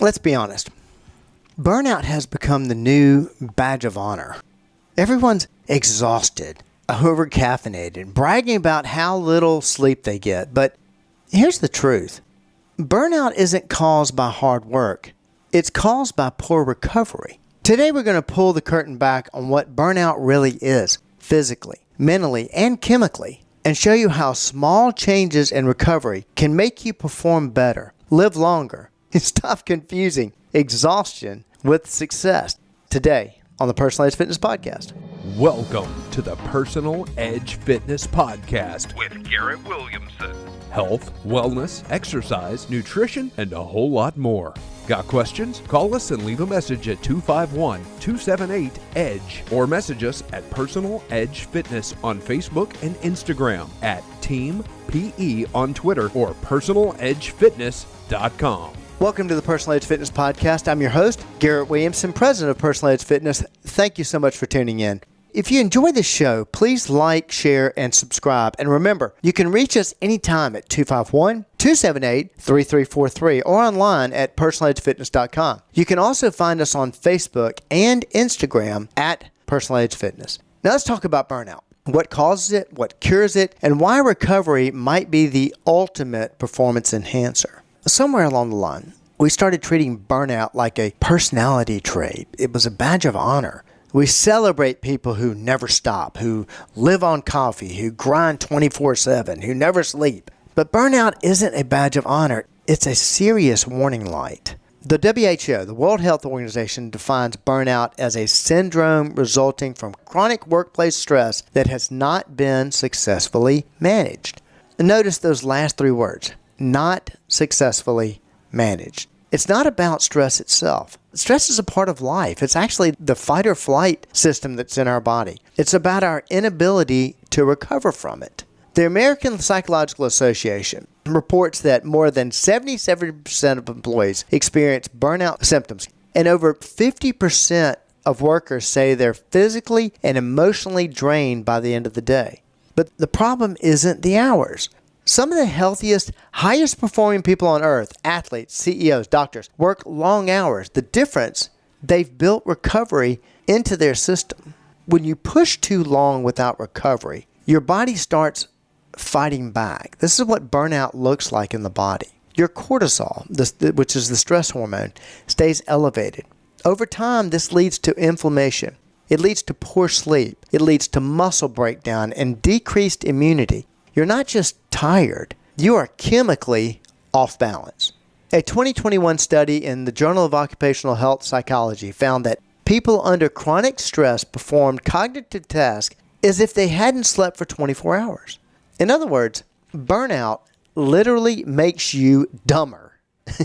Let's be honest. Burnout has become the new badge of honor. Everyone's exhausted, over-caffeinated, bragging about how little sleep they get. But here's the truth. Burnout isn't caused by hard work. It's caused by poor recovery. Today we're going to pull the curtain back on what burnout really is, physically, mentally, and chemically, and show you how small changes in recovery can make you perform better, live longer, and stop confusing exhaustion with success. Today on the Personal Edge Fitness Podcast. Welcome to the Personal Edge Fitness Podcast with Garrett Williamson. Health, wellness, exercise, nutrition, and a whole lot more. Got questions? Call us and leave a message at 251-278-EDGE or message us at Personal Edge Fitness on Facebook and Instagram, at Team PE on Twitter, or personaledgefitness.com. Welcome to the Personal Edge Fitness Podcast. I'm your host, Garrett Williamson, president of Personal Edge Fitness. Thank you so much for tuning in. If you enjoy this show, please like, share, and subscribe. And remember, you can reach us anytime at 251-278-3343 or online at personaledgefitness.com. You can also find us on Facebook and Instagram at Personal Edge Fitness. Now let's talk about burnout. What causes it, what cures it, and why recovery might be the ultimate performance enhancer. Somewhere along the line, we started treating burnout like a personality trait. It was a badge of honor. We celebrate people who never stop, who live on coffee, who grind 24/7, who never sleep. But burnout isn't a badge of honor. It's a serious warning light. The WHO, the World Health Organization, defines burnout as a syndrome resulting from chronic workplace stress that has not been successfully managed. And notice those last three words. Not successfully managed. It's not about stress itself. Stress is a part of life. It's actually the fight or flight system that's in our body. It's about our inability to recover from it. The American Psychological Association reports that more than 77% of employees experience burnout symptoms, and over 50% of workers say they're physically and emotionally drained by the end of the day. But the problem isn't the hours. Some of the healthiest, highest performing people on earth, athletes, CEOs, doctors, work long hours. The difference, they've built recovery into their system. When you push too long without recovery, your body starts fighting back. This is what burnout looks like in the body. Your cortisol, which is the stress hormone, stays elevated. Over time, this leads to inflammation. It leads to poor sleep. It leads to muscle breakdown and decreased immunity. You're not just tired, you are chemically off balance. A 2021 study in the Journal of Occupational Health Psychology found that people under chronic stress performed cognitive tasks as if they hadn't slept for 24 hours. In other words, burnout literally makes you dumber.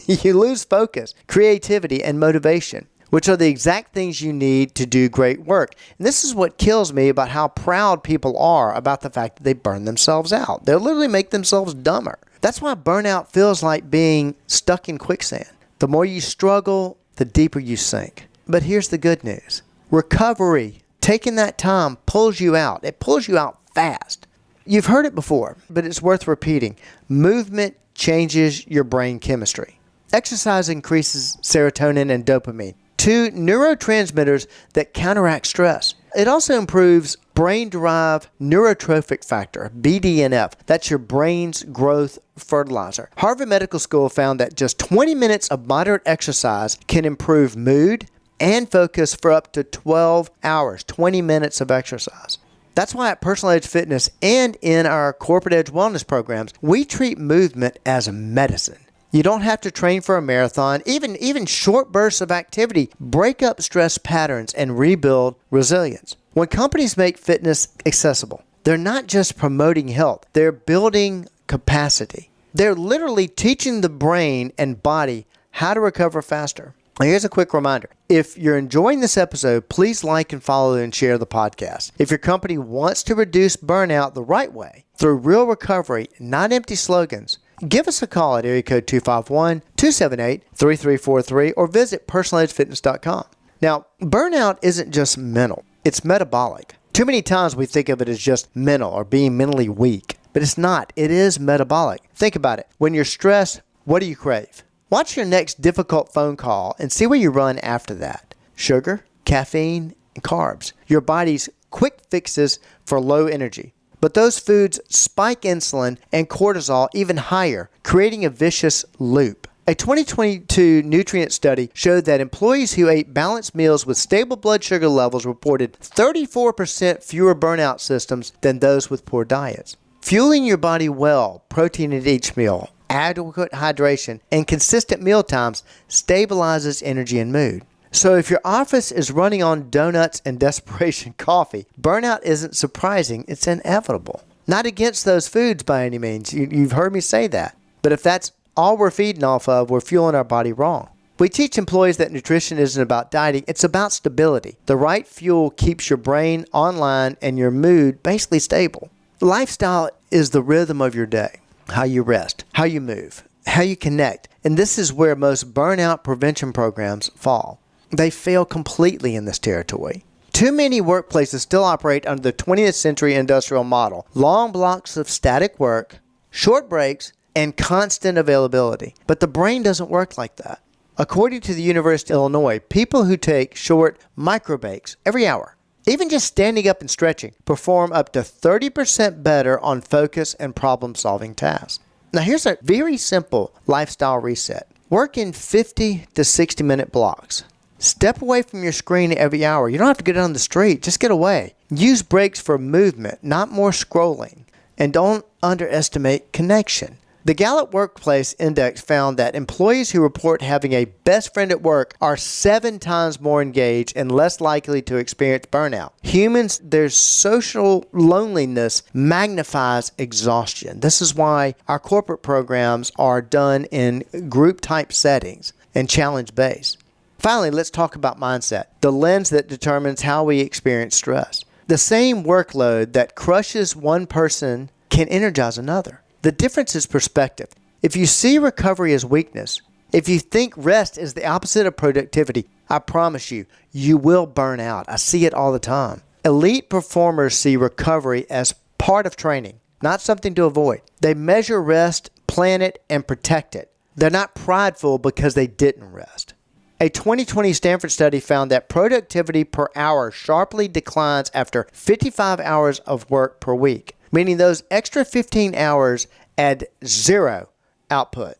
You lose focus, creativity, and motivation, which are the exact things you need to do great work. And this is what kills me about how proud people are about the fact that they burn themselves out. They'll literally make themselves dumber. That's why burnout feels like being stuck in quicksand. The more you struggle, the deeper you sink. But here's the good news. Recovery, taking that time, pulls you out. It pulls you out fast. You've heard it before, but it's worth repeating. Movement changes your brain chemistry. Exercise increases serotonin and dopamine, two neurotransmitters that counteract stress. It also improves brain-derived neurotrophic factor, BDNF. That's your brain's growth fertilizer. Harvard Medical School found that just 20 minutes of moderate exercise can improve mood and focus for up to 12 hours, 20 minutes of exercise. That's why at Personal Edge Fitness and in our Corporate Edge Wellness programs, we treat movement as a medicine. You don't have to train for a marathon. Even short bursts of activity break up stress patterns and rebuild resilience. When companies make fitness accessible, they're not just promoting health. They're building capacity. They're literally teaching the brain and body how to recover faster. Now, here's a quick reminder. If you're enjoying this episode, please like and follow and share the podcast. If your company wants to reduce burnout the right way, through real recovery, not empty slogans, give us a call at area code 251-278-3343 or visit personaledgefitness.com. Now, burnout isn't just mental, it's metabolic. Too many times we think of it as just mental or being mentally weak, but it's not. It is metabolic. Think about it. When you're stressed, what do you crave? Watch your next difficult phone call and see where you run after that. Sugar, caffeine, and carbs. Your body's quick fixes for low energy. But those foods spike insulin and cortisol even higher, creating a vicious loop. A 2022 nutrient study showed that employees who ate balanced meals with stable blood sugar levels reported 34% fewer burnout symptoms than those with poor diets. Fueling your body well, protein at each meal, adequate hydration, and consistent meal times stabilizes energy and mood. So if your office is running on donuts and desperation coffee, burnout isn't surprising, it's inevitable. Not against those foods by any means. You've heard me say that. But if that's all we're feeding off of, we're fueling our body wrong. We teach employees that nutrition isn't about dieting, it's about stability. The right fuel keeps your brain online and your mood basically stable. Lifestyle is the rhythm of your day. How you rest, how you move, how you connect. And this is where most burnout prevention programs fall. They fail completely in this territory. Too many workplaces still operate under the 20th century industrial model. Long blocks of static work, short breaks, and constant availability. But the brain doesn't work like that. According to the University of Illinois, people who take short micro breaks every hour, even just standing up and stretching, perform up to 30% better on focus and problem-solving tasks. Now here's a very simple lifestyle reset. Work in 50 to 60-minute blocks. Step away from your screen every hour. You don't have to get on the street. Just get away. Use breaks for movement, not more scrolling. And don't underestimate connection. The Gallup Workplace Index found that employees who report having a best friend at work are 7 times more engaged and less likely to experience burnout. Humans, their social loneliness magnifies exhaustion. This is why our corporate programs are done in group-type settings and challenge-based. Finally, let's talk about mindset, the lens that determines how we experience stress. The same workload that crushes one person can energize another. The difference is perspective. If you see recovery as weakness, if you think rest is the opposite of productivity, I promise you, you will burn out. I see it all the time. Elite performers see recovery as part of training, not something to avoid. They measure rest, plan it, and protect it. They're not prideful because they didn't rest. A 2020 Stanford study found that productivity per hour sharply declines after 55 hours of work per week, meaning those extra 15 hours add zero output,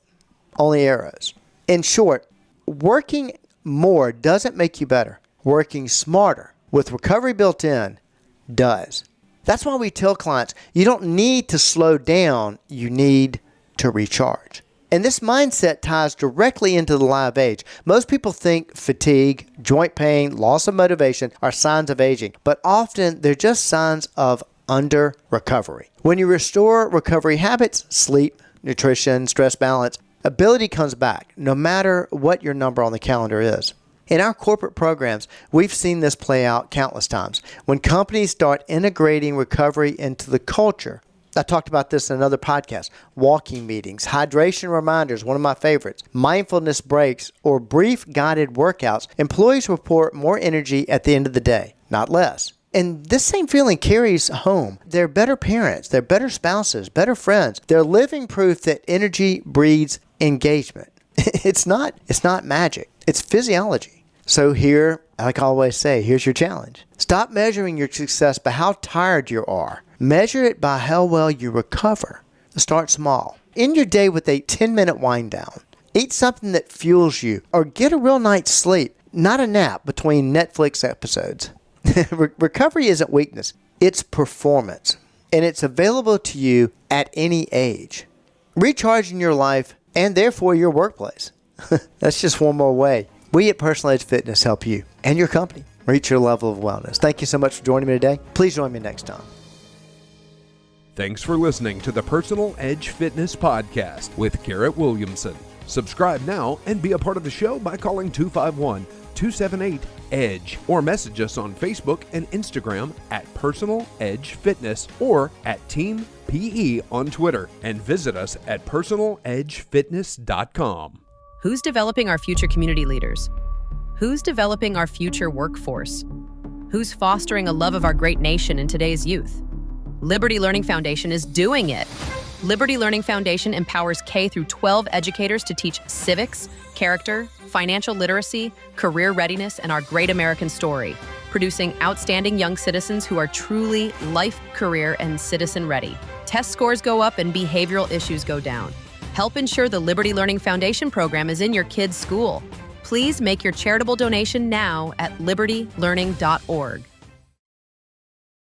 only arrows. In short, working more doesn't make you better. Working smarter with recovery built in does. That's why we tell clients, you don't need to slow down, you need to recharge. And this mindset ties directly into the live age. Most people think fatigue, joint pain, loss of motivation are signs of aging, but often they're just signs of under recovery. When you restore recovery habits, sleep, nutrition, stress balance, ability comes back, no matter what your number on the calendar is. In our corporate programs, we've seen this play out countless times. When companies start integrating recovery into the culture, I talked about this in another podcast, walking meetings, hydration reminders, one of my favorites, mindfulness breaks, or brief guided workouts, employees report more energy at the end of the day, not less. And this same feeling carries home. They're better parents, they're better spouses, better friends. They're living proof that energy breeds engagement. It's not magic, it's physiology. So here, like I always say, here's your challenge. Stop measuring your success by how tired you are. Measure it by how well you recover. Start small. End your day with a 10-minute wind down. Eat something that fuels you, or get a real night's sleep, not a nap between Netflix episodes. Recovery isn't weakness, it's performance, and it's available to you at any age. Recharging your life and therefore your workplace. That's just one more way. We at Personal Edge Fitness help you and your company reach your level of wellness. Thank you so much for joining me today. Please join me next time. Thanks for listening to the Personal Edge Fitness Podcast with Garrett Williamson. Subscribe now and be a part of the show by calling 251-278-EDGE or message us on Facebook and Instagram at Personal Edge Fitness or at Team PE on Twitter, and visit us at personaledgefitness.com. Who's developing our future community leaders? Who's developing our future workforce? Who's fostering a love of our great nation in today's youth? Liberty Learning Foundation is doing it. Liberty Learning Foundation empowers K through 12 educators to teach civics, character, financial literacy, career readiness, and our great American story, producing outstanding young citizens who are truly life, career, and citizen ready. Test scores go up and behavioral issues go down. Help ensure the Liberty Learning Foundation program is in your kid's school. Please make your charitable donation now at libertylearning.org.